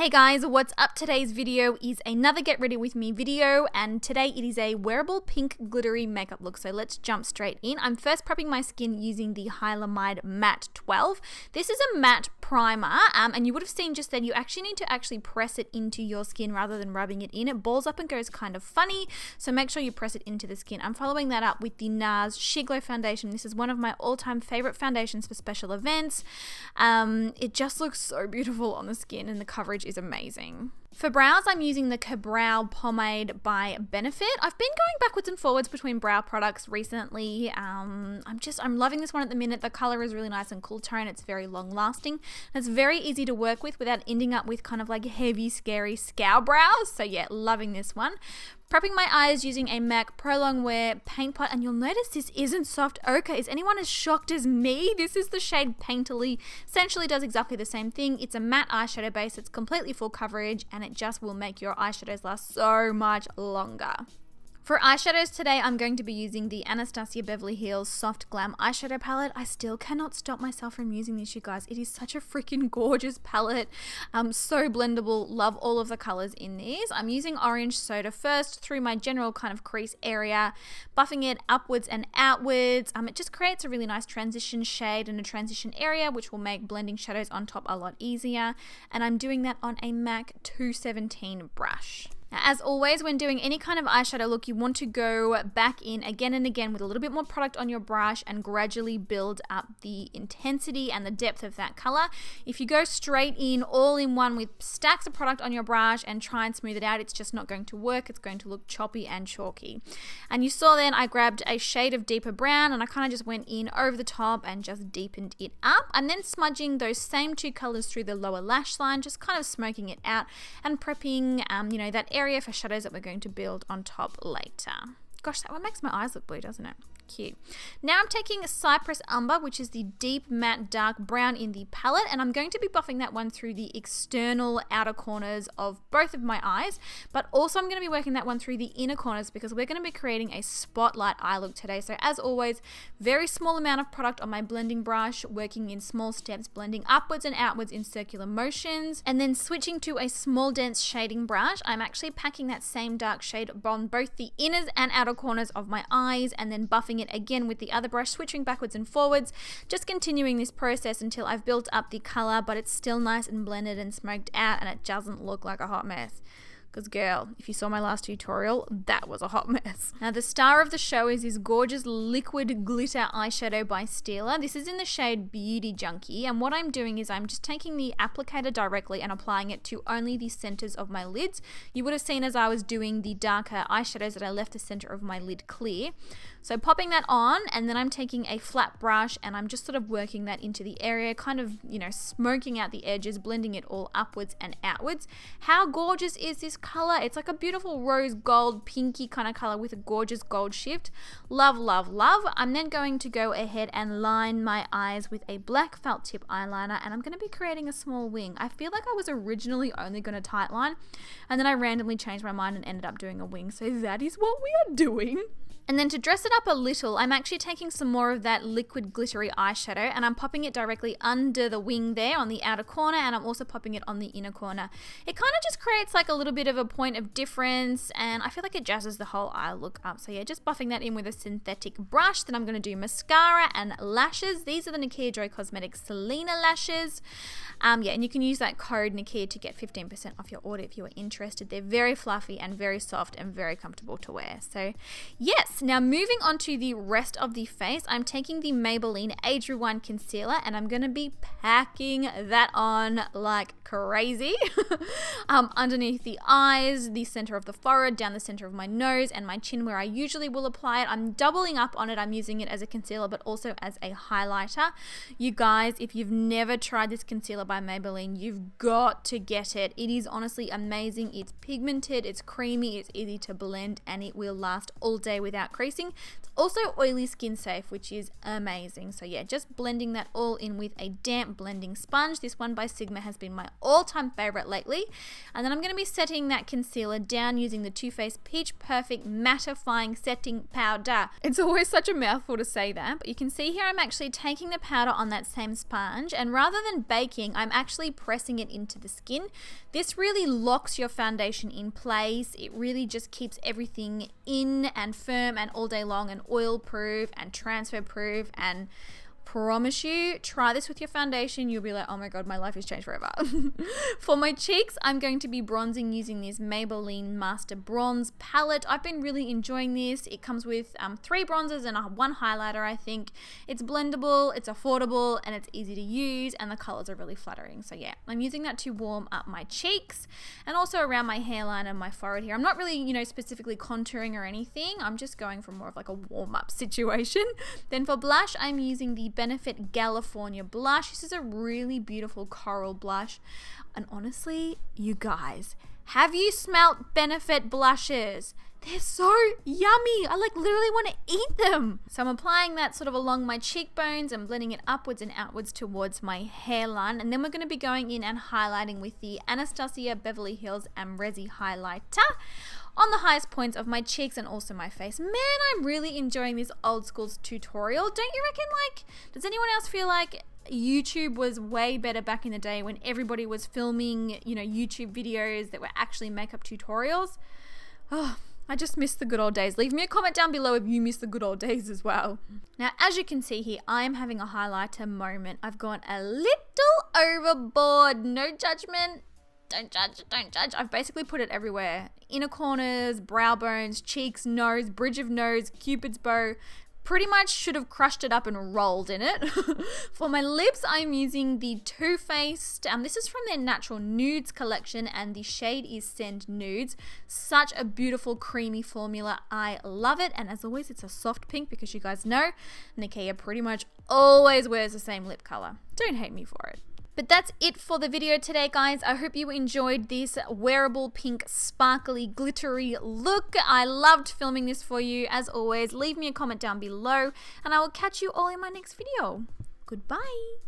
Hey guys, what's up? Today's video is another get ready with me video, and today it is a wearable pink glittery makeup look. So let's jump straight in. I'm first prepping my skin using the Hylamide Matte 12. This is a matte primer, and you would have seen just that you actually need to press it into your skin rather than rubbing it in. It balls up and goes kind of funny, so make sure you press it into the skin. I'm following that up with the NARS Sheer Glow foundation. This is one of my all-time favorite foundations for special events. It just looks so beautiful on the skin, and the coverage is amazing. For brows, I'm using the Brow Pomade by Benefit. I've been going backwards and forwards between brow products recently. I'm loving this one at the minute. The color is really nice and cool tone. It's very long lasting. It's very easy to work with without ending up with kind of like heavy, scary scowl brows. So yeah, loving this one. Prepping my eyes using a MAC Pro Longwear paint pot, and you'll notice this isn't soft ochre. Is anyone as shocked as me? This is the shade Painterly. Essentially does exactly the same thing. It's a matte eyeshadow base. It's completely full coverage, and it just will make your eyeshadows last so much longer. For eyeshadows today, I'm going to be using the Anastasia Beverly Hills Soft Glam eyeshadow palette. I still cannot stop myself from using this, you guys. It is such a freaking gorgeous palette. So blendable. Love all of the colors in these. I'm using Orange Soda first through my general kind of crease area, buffing it upwards and outwards. It just creates a really nice transition shade and a transition area, which will make blending shadows on top a lot easier. And I'm doing that on a MAC 217 brush. Now, as always, when doing any kind of eyeshadow look, you want to go back in again and again with a little bit more product on your brush and gradually build up the intensity and the depth of that color. If you go straight in, all in one with stacks of product on your brush and try and smooth it out, it's just not going to work. It's going to look choppy and chalky. And you saw then I grabbed a shade of deeper brown and I kind of just went in over the top and just deepened it up, and then smudging those same two colors through the lower lash line, just kind of smoking it out and prepping, that area for shadows that we're going to build on top later. Gosh, that one makes my eyes look blue, doesn't it? Cute. Now I'm taking Cypress Umber, which is the deep matte dark brown in the palette, and I'm going to be buffing that one through the external outer corners of both of my eyes, but also I'm going to be working that one through the inner corners because we're going to be creating a spotlight eye look today. So as always, very small amount of product on my blending brush, working in small steps, blending upwards and outwards in circular motions, and then switching to a small dense shading brush. I'm actually packing that same dark shade on both the inners and outer corners of my eyes, and then buffing it again with the other brush, switching backwards and forwards, just continuing this process until I've built up the color, but it's still nice and blended and smoked out, and it doesn't look like a hot mess. Because girl, if you saw my last tutorial, that was a hot mess. Now the star of the show is this gorgeous liquid glitter eyeshadow by Stila. This is in the shade Beauty Junkie, and what I'm doing is I'm just taking the applicator directly and applying it to only the centers of my lids. You would have seen as I was doing the darker eyeshadows that I left the center of my lid clear. So popping that on, and then I'm taking a flat brush and I'm just sort of working that into the area, kind of, smoking out the edges, blending it all upwards and outwards. How gorgeous is this color? It's like a beautiful rose gold, pinky kind of color with a gorgeous gold shift. Love, love, love. I'm then going to go ahead and line my eyes with a black felt tip eyeliner, and I'm going to be creating a small wing. I feel like I was originally only going to tight line, and then I randomly changed my mind and ended up doing a wing. So that is what we are doing. And then to dress it up a little, I'm actually taking some more of that liquid glittery eyeshadow and I'm popping it directly under the wing there on the outer corner, and I'm also popping it on the inner corner. It kind of just creates like a little bit of a point of difference, and I feel like it jazzes the whole eye look up. So yeah, just buffing that in with a synthetic brush. Then I'm going to do mascara and lashes. These are the Nikkia Cosmetics Selena lashes. And you can use that code Nikkia to get 15% off your order if you are interested. They're very fluffy and very soft and very comfortable to wear. So yes. Now moving on to the rest of the face, I'm taking the Maybelline Age Rewind Concealer and I'm going to be packing that on like crazy underneath the eyes, the center of the forehead, down the center of my nose and my chin where I usually will apply it. I'm doubling up on it. I'm using it as a concealer but also as a highlighter. You guys, if you've never tried this concealer by Maybelline, you've got to get it. It is honestly amazing. It's pigmented, it's creamy, it's easy to blend, and it will last all day without creasing. It's also oily skin safe, which is amazing. So yeah, just blending that all in with a damp blending sponge. This one by Sigma has been my all-time favorite lately. And then I'm going to be setting bringing that concealer down using the Too Faced Peach Perfect Mattifying Setting Powder. It's always such a mouthful to say that, but you can see here I'm actually taking the powder on that same sponge, and rather than baking, I'm actually pressing it into the skin. This really locks your foundation in place. It really just keeps everything in and firm and all day long and oil proof and transfer proof, and promise you, try this with your foundation, you'll be like, oh my god, my life has changed forever. For my cheeks, I'm going to be bronzing using this Maybelline Master Bronze palette. I've been really enjoying this. It comes with 3 bronzers and 1 highlighter, I think. It's blendable, it's affordable, and it's easy to use, and the colors are really flattering. So yeah, I'm using that to warm up my cheeks and also around my hairline and my forehead here. I'm not really, you know, specifically contouring or anything. I'm just going for more of like a warm-up situation. Then for blush, I'm using the Benefit California blush. This is a really beautiful coral blush, and honestly, you guys, have you smelt Benefit blushes? They're so yummy. I like literally want to eat them. So I'm applying that sort of along my cheekbones and blending it upwards and outwards towards my hairline, and then we're going to be going in and highlighting with the Anastasia Beverly Hills Amrezy highlighter on the highest points of my cheeks and also my face. Man, I'm really enjoying this old school tutorial. Don't you reckon? Like, does anyone else feel like YouTube was way better back in the day when everybody was filming, you know, YouTube videos that were actually makeup tutorials? Oh, I just miss the good old days. Leave me a comment down below if you miss the good old days as well. Now, as you can see here, I am having a highlighter moment. I've gone a little overboard. No judgment. Don't judge, don't judge. I've basically put it everywhere. Inner corners, brow bones, cheeks, nose, bridge of nose, cupid's bow. Pretty much should have crushed it up and rolled in it. For my lips, I'm using the Too Faced. This is from their Natural Nudes collection, and the shade is Send Nudes. Such a beautiful creamy formula. I love it. And as always, it's a soft pink because you guys know Nikkia pretty much always wears the same lip color. Don't hate me for it. But that's it for the video today, guys. I hope you enjoyed this wearable pink sparkly glittery look. I loved filming this for you. As always, leave me a comment down below and I will catch you all in my next video. Goodbye.